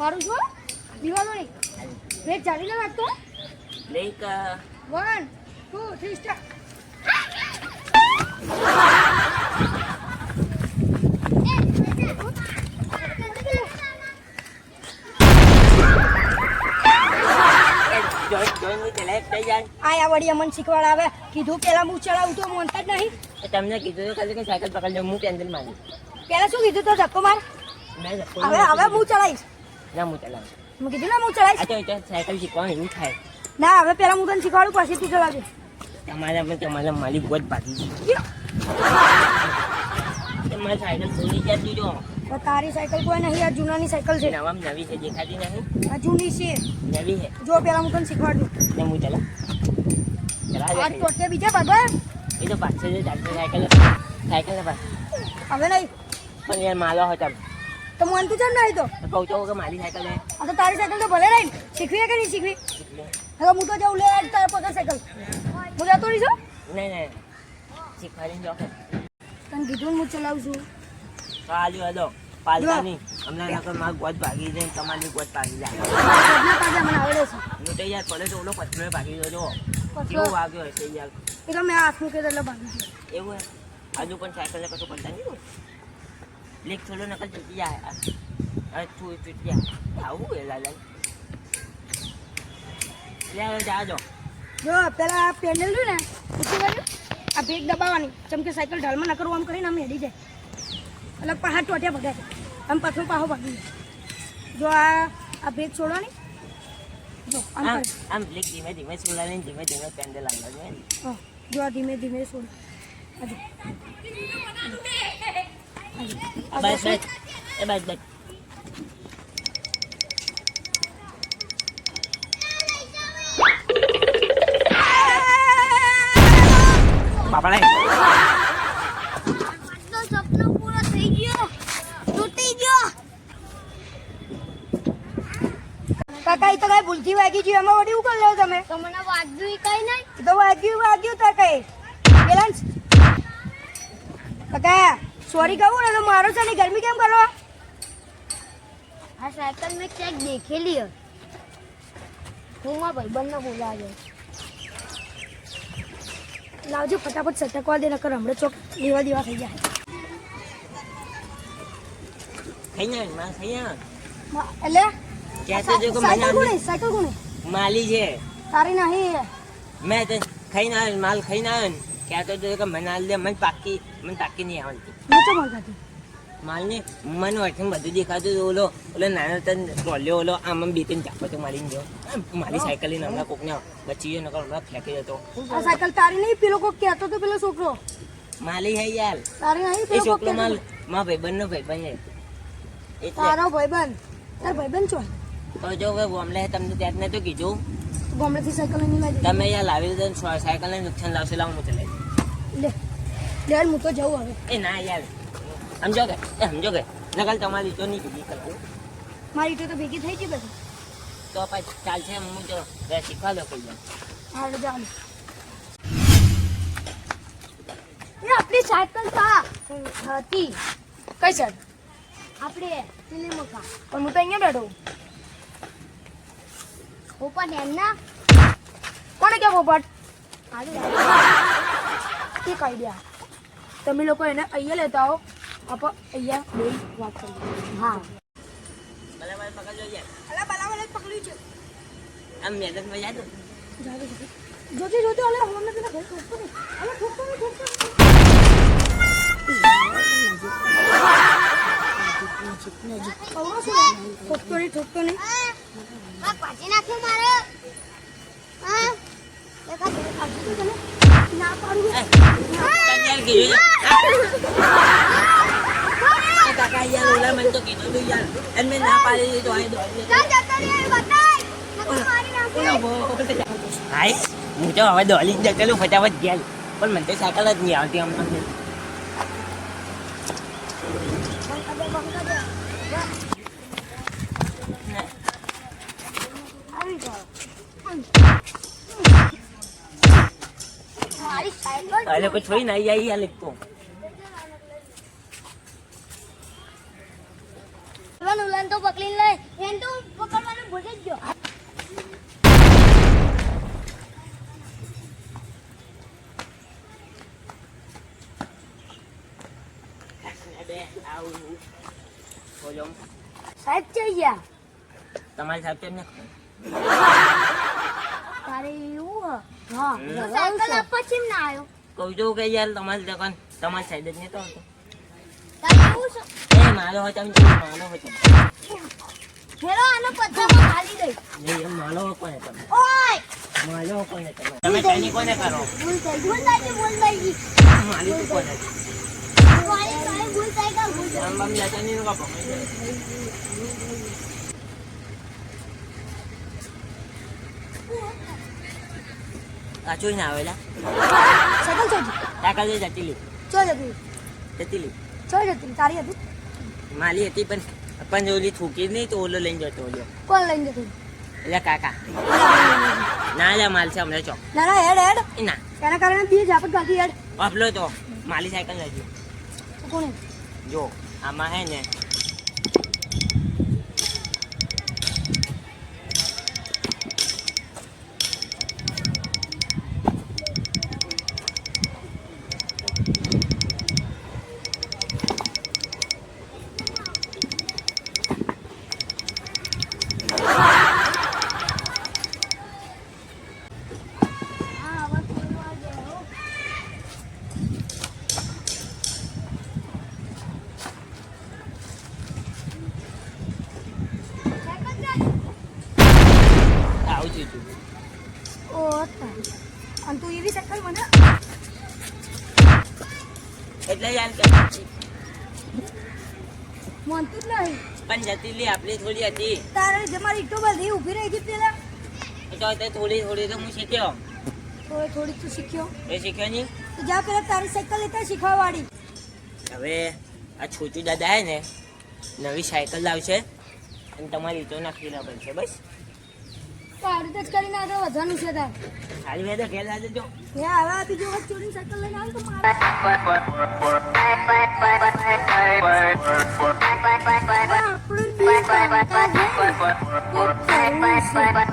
મારું છો દીવાનો નહીં બ્રેક ચાલી ના લાગતો બ્રેક 1 2 3 સ્ટાર્ટ આયા વળી અમન શીખવાડ આવે કીધું પેલા હું ચડાવું તો મોનતા જ નહીં તમને કીધું કાલે કે સાયકલ પકડજો હું પેન્ડલ મારી પેલા શું કીધું તો ધક્કો માર હવે હું ચલાવીશ ના હું ચલાવ મેં કીધું ના હું ચલાવીશ તો સાયકલ શીખવાનું એવું થાય ના હવે પેલા હું તને શીખવાડું પછી તું ચલાવજે તમારા માલિક ગોદ ભાગી ગઈ તમારી સાયકલ ભૂલી જતી જો તો તારી સાયકલ કોઈ નહીં આ જૂનાની સાયકલ છે નવામ નવી છે દેખાતી નહીં આ જૂની છે નવી છે જો પેલા હું તને શીખવાડું ને હું ચલા આ ટોટે બીજા ભગવાન એ તો પાછળ જે ચાલતી સાયકલ ને પાછળ હવે નહીં પણ યાર માલો હતા તો મન તું ચાલ નહીં તો કહું તો કે મારી સાયકલ હે આ તો તારી સાયકલ તો ભલે નહીં શીખવી કે નહીં શીખવી હવે હું તો જાઉં લે તાર પકડ સાયકલ હું જતો રહી છું નહીં શીખવાડીને જો તને કીધું હું ચલાવું છું હાલ્યો હલો પાલતા નહીં હમણાં નકર મારું ગોદ ભાગી જાય તમારી ગોદ ભાગી જાય ઘરના પાછા મને આવડે છે હું તો યાર પડે તો ઓલો પથ્થર ભાગી ગયો જો પથ્થર? કેવો વાગ્યો હશે યાર એટલે મેં હાથ મૂકે એટલે ભાગી છે એવું હે હજુ પણ સાયકલ કશું પડતા નહીં બ્રેક થોડો નકલ તૂટી જાય હવે તું તૂટી જાય આવું એ લાલ લે હવે જાજો જો પેલા આ પેન્ડલ રહ્યું ને ઉઠી ગયું આ બ્રેક દબાવવાની જેમ કે સાયકલ ઢાલમાં ન કરવું આમ કરીને આમ હેડી જાય એટલે પહાડ ટોટ્યા ભગાય છે આમ પાછું પાહો ભાગી જાય જો આ બ્રેક છોડવાની જો આમ આમ કરે આમ બ્રેક ધીમે ધીમે છોડાવીને ધીમે ધીમે પેન્ડલ આગળ જોઈએ ને હા જો આ ધીમે ધીમે છોડ બસ એ બસ બાપા નહીં સપનો પૂરો થઈ ગયો તૂટી ગયો કાકા એ તો કઈ ભૂલથી વાગી ગયું એમાં વળી ઉકલ લો તમે તો મને વાગ્યું કઈ નહીં તો વાગ્યું તો કઈ બેલેન્સ કાકા સોરી કહું ને તો મારો છે ને ગરમી કેમ કરો આ સાયકલ મેં ક્યાંક દેખેલી હે હું મારા ભાઈબંધને બોલાવ્યો લાવજો ફટાફટ સટકવા દે નકર હમણાં ચોક દેવા થઈ જાય ખાઈ ના માં ખાઈ ના એટલે કહેતો જો કે સાયકલ કોને માલી છે તારી નહીં મેં તો ખાઈ ના માલ ખાઈ ના કહેતો જો કે મને હાલ દે મને પાકી નહીં આવડતી હું તો મળતી માલ ને મને વર્થમ બધું દેખાતું હતું ઓલો નાનો તન રોલ્યો ઓલો આમ બે ત્રણ ચાપો તો મારીને ગયો મારી સાયકલ લઈને હમણાં કોકને બચી ગયો નકર હમણાં ફેંકી જતો આ સાયકલ તારી નહીં પેલો કોક કહેતો તો પેલો છોકરો માલી હે યાર તારી નહીં એ પેલો કોક છોકરો માલ માં ભાઈબંધનો ભાઈબંધ છે એટલે તારો ભાઈબંધ તાર ભાઈબંધ છો તો જો કે બોમલે તમને ત્યાં ને તો કીધું ગામડેથી સાયકલ નહીં લાવી તમે યાર લાવી દો સાયકલ ને નુકસાન લાવશે લાવ હું ચલાવી લે લે હું તો જઉં હવે એ ના યાર સમજો કે નકલ તમારી તો નહીં કીધી કરું મારી તો ભેગી થઈ ગઈ બધી તો પછી ચાલશે હું તો શીખવા દો કહી જાઉં હા ચાલ એ આપણી સાયકલ હતી કઈ સાઈડ આપણે પેલી મકા પણ હું તો અહીંયા બેઠો પોપટ એમના કોને કે પોપટ એ કહી દે તમે લોકો એને અહીંયા લેતા આવો આપણે અહીંયા બે વાત કરીએ હા બરાબર પકડજો યાર અલા બરાબર જ પકડ્યું છે આમ મેદાનમાં યાદ જોતી અલે હમને પેલા ઘર ઠોકતો નહીં અલે ઠોકતો નહીં ઠોકતો નહીં પાછી નાખ્યો મારે ના પાડું કાકા યાર ઓલા મને તો કીધું તું યાર અને મેં ના પાડી દીધું આ હાય હું તો હવે દોડી જ જતેલું ફટાફટ ગયા પણ મને તો સાયકલ જ નહીં આવતી આમ તમને અરે કોઈ છોડી ના આવી યાર લીધો ઉલાન તો પકડી લે એન તો ચઈ ગયા તમારી સાહેબ કેમ ને ખબર? તારે એવું હ? હા હમ. સાયકલ આપવા ચેમ ના આવ્યો કહું છું કે યાર તમારી દુકાન તમારી સાઈડ જ નતો આવતો. તારે એવું છે એ માલો હોય તમે માલો હોય તમે હેરો આનો પથ્થરમાં ખાલી દઈ નહીં એમ માલો હોય કોને તમે ઓય માલો હોય કોને તમે તેની કોને કરો ભૂલ થઈ ગઈ માલી તું કોને ભૂલ થઈ ગઈ આમ બામ જાતા નહીં નો કાપો આ ચોઈ ના આવેલા સાયકલ ચોજી તાકા દે જતી લી ચો જતી જતી લી ચો જતી તારી હતી માલી હતી પણ ઓલી થૂકી નહીં તો ઓલો લઈને જતો ઓલો કોણ લઈને જતું એટલે કાકા ના લે માલ છે હમણાં ચોક ના ના હેડ હેડ એ ના એના કારણે બી ઝાપટ ગાતી હેડ આપલો તો માલી સાયકલ લેજો કોને જો આમાં હે ને હા હવે ખોલવા ગયો સાયકલ ચાલી આવું છું તું ઓ તારી અને તું એવી સાયકલ મને એટલે યાર કે માનતું જ નહીં પણ જતી લી આપણી થોડી હતી તારે જે મારી ઈટો બધી ઊભી રહી ગઈ પેલા તો તે થોડી થોડી તો હું શીખ્યો થોડીક તું શીખ્યો એ શીખ્યો નહીં તો જા પેલા તારી સાયકલ લેતા શીખવાવાળી હવે આ છોટુ દાદા હે ને નવી સાયકલ લાવશે અને તમારી તો નાખી ના પડશે બસ તો આવી રીતે જ કરીને આગળ વધવાનું છે તાર ખાલી વેદા ઘેર લાવજો જો હે હવે આ બીજી વખત ચોરીની સાયકલ લઈને આવે તો મારે આપણે બી કાકા છે. કોક કરવું છે.